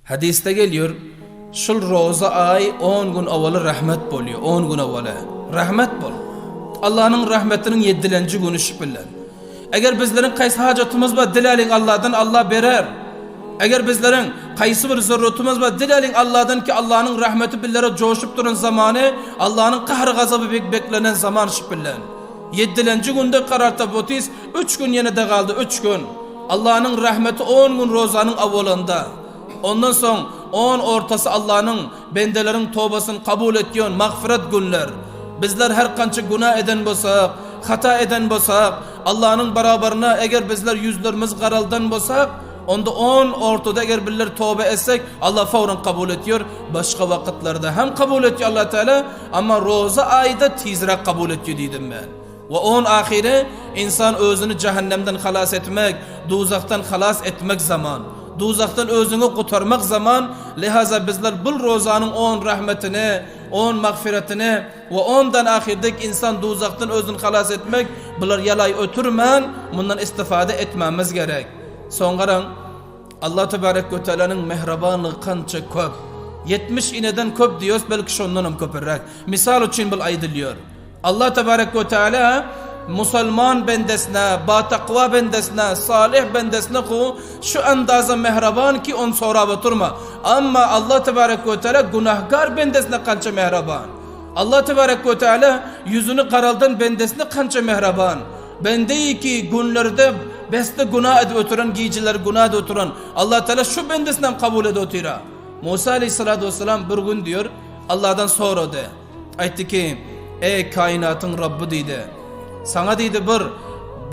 Hadiste geliyor, şul roza ay 10 gün avalı rahmet boluyor, 10 gün avalı. Rahmet bol. Allah'ın rahmetinin 7. günü şüphilen. Eğer bizlerin kaysi hacatımız var, dileyin Allah'dan, Allah verer. Eğer bizlerin kaysi bir zorluğumuz var, dileyin Allah'dan ki Allah'ın rahmeti billere coşup durun zamanı, Allah'ın kahrı gazabı beklenen zaman şüphilen. 7. günde karar tabotiz, 3 gün yine de kaldı, 3 gün. Allah'ın rahmeti 10 gün rozanın avolanda. Ondan sonra 10 ortası Allah'ın bendelerin tövbesini kabul ediyor, mağfiret günler. Bizler her kança günah eden bolsak, hata eden bolsak, Allah'ın beraberine eğer bizler yüzlerimiz karaldan bolsak, onda 10 ortada eğer bizler tövbe etsek Allah fauran kabul ediyor. Başka vakitlerde hem kabul ediyor Allah Teala ama roza ayda tezrak kabul ediyor dedim ben. Ve 10 ahire insan özünü cehennemden halas etmek, dozaktan halas etmek zaman. Dozaktan özünü kurtarmak zaman. Lihaza bizler bu rozanın 10 rahmetini, 10 mağfiretini ve 10'dan ahirdeki insan dozaktan özünü halas etmek, bunlar yalay ötürmen, bundan istifade etmemiz gerek. Sonra Allah Tebarek ve Teala'nın mehrabanlığı kança köp. 70 ineden köp diyoruz, belki şundan hem köpürrek. Misal için bu aydılıyor. Allah Tebarek ve Teala Müslüman bendesine, batakva bendesine, salih bendesine ku şu andaza mehraban ki on sonra oturma. Ama Allah Tebarek ve Teala günahkar bendesine kança mehraban. Allah Tebarek ve Teala yüzünü karaldan bendesine kança mehraban. Bendeyi ki günlerde beste günah edip oturan, giyiciler günah edip oturan Allah Teala şu bendesinden kabul edip otira. Musa Aleyhisselatü Vesselam bir gün diyor Allah'tan sordu. Aytti ki ey kainatın Rabbi dedi. Sana dedi bir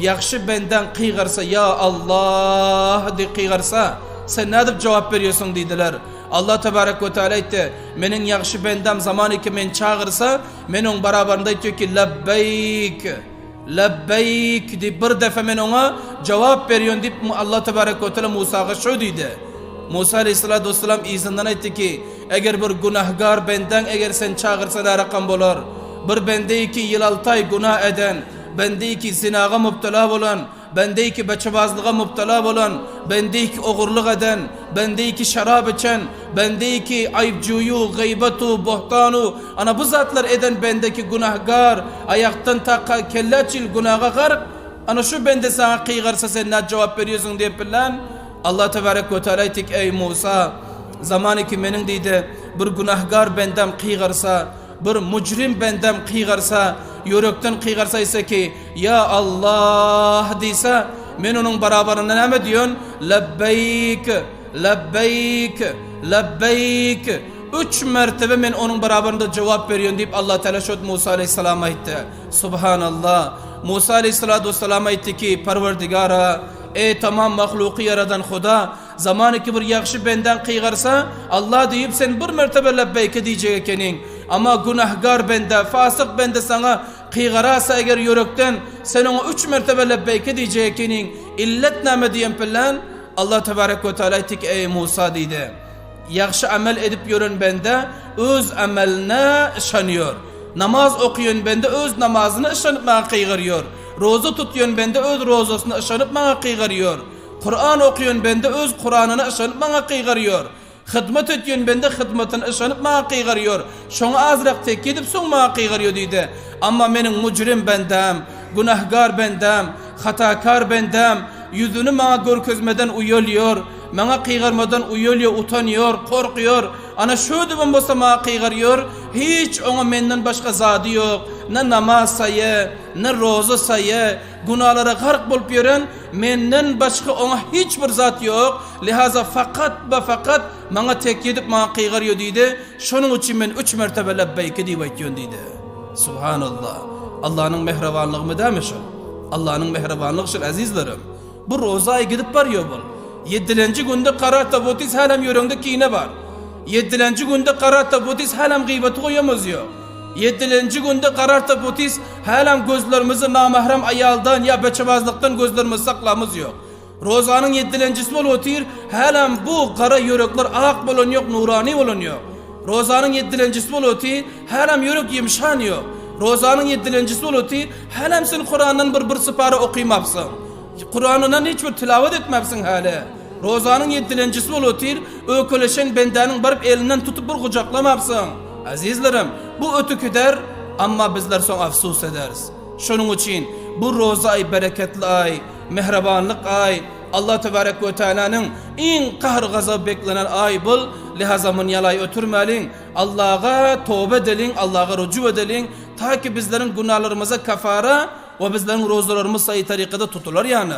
yakşı benden kıygarsa ya Allah de kıygarsa sen ne edip cevap veriyorsun dediler. Allah Tebarek ve Teala etti. Menin yakşı bendem zamanı ki men çağırsa men onun beraberinde diyor ki lebbeyk. Lebbeyk deyip bir defa men ona cevap veriyorsun deyip Allah Tebarek ve Teala Musa'ya şu dedi. Musa Aleyhisselatü Vesselam izinden etti ki eğer bir günahkar benden eğer sen çağırsa da rakam bolar. Bir bende ki yıl 6 ay günah eden, bende ki zinaga müptela olan, bende ki beçebazlığa müptela olan, bende ki oğurluk eden, bende ki şarap içen, bende ki ayıpcuyu, gıybetu, bohtanu, ana bu zatlar eden bendeki günahkar, ayaktan takka kelleçil günaha gark, ana şu bende sana kıygarsa sen ne cevap veriyorsun diye bilen, Allah Tebarek ve Teala ettik ey Musa, zamanı ki menin deydi, bir günahkar bendem kıygarsa, bir mücrim bendem kıygarsa, yürekten kıygarsa ise ki ya Allah deyse men onun beraberinde ne diyorsun? Lebbeyk, lebbeyk, lebbeyk. 3 mertebe men onun beraberinde cevap veriyorsun deyip Allah Teala şöyle Musa Aleyhisselam'a etti. Subhanallah. Musa Aleyhisselatü Vesselam'a etti ki Parverdigara ey tamam mahluku yaradan Huda zamanı ki bir yakşı benden kıygarsa Allah deyip sen bir mertebe lebbeyke diyecek ekenin. Ama günahkar bende, fasık bende sana kıygarasa eğer yürekten sen ona 3 mertebe lebbeyke diyeceğinin illet name diyen pillen Allah Tebarek ve Teala ettik ey Musa dedi. Yakşı amel edip yürün bende öz ameline ışanıyor. Namaz okuyun bende öz namazını ışanıp bana kıygarıyor. Roza tutuyorsun bende öz rozasını ışanıp bana kıygarıyor. Kur'an okuyun bende öz Kur'an'ını ışanıp bana kıygarıyor. Hizmet ediyorsun bende hizmetini ışanıp bana kıygarıyor. Şunu azrak tek edip son bana kıygarıyor dedi. Ama benim mücrim bendem, günahkar bendem, hatakar bendem, yüzünü bana görkezmeden uyuluyor, bana kıygarmadan uyuluyor, utanıyor, korkuyor. Ana şu divan bolsa bana kıygarıyor, hiç ona menden başka zadı yok. Ne namaz sayı, ne roza sayı, günahlara gark bolup yören, menden başka ona hiçbir zat yok. Lihaza fakat ve fakat bana tek edip bana kıygarıyor dedi. Şunun için ben 3 mertebe lebbeyke deyip aytıyorsun dedi. Subhanallah. Allah'ın mehrabanlığı mı demiş o? Allah'ın mehrabanlığı şu azizlerim. Bu rozaya gidip varıyor bu. 7. günde karar tabutis halam yörüngde kine var. 7. günde karar tabutis halam gıybeti koyamaz yok. 7. günde karar tabutis halam gözlerimizi namahrem ayaldan ya beçebazlıktan gözlerimizi saklamız yok. Rozanın 7. bol otir halam bu kara yürekler ak bolon yok, nurani bolon yok. Rozanın 7. bol otir halam yürek yemşan yok. Rozanın 7. bol otir halam sen Kur'an'dan bir sıparı okuymapsın. Kur'an'ından hiçbir tilavet etmepsin hala. Rozanın 7-incisi bolutir, ököleşen bendenin barıp elinden tutup bir kucaklamaksın. Azizlerim, bu ötüküder, amma bizler son afsus ederiz. Şunun için bu roza ay bereketli ay, mehrabanlık ay, Allah Tebarek ve Teala'nın en kahr gazab beklenen ay bul. Lihaza mun yalay ötürmelin, Allah'a tövbe edelim, Allah'a rücu edelim, ta ki bizlerin günahlarımıza kafara ve bizlerin rozalarımız sayı tarikada tutular yani.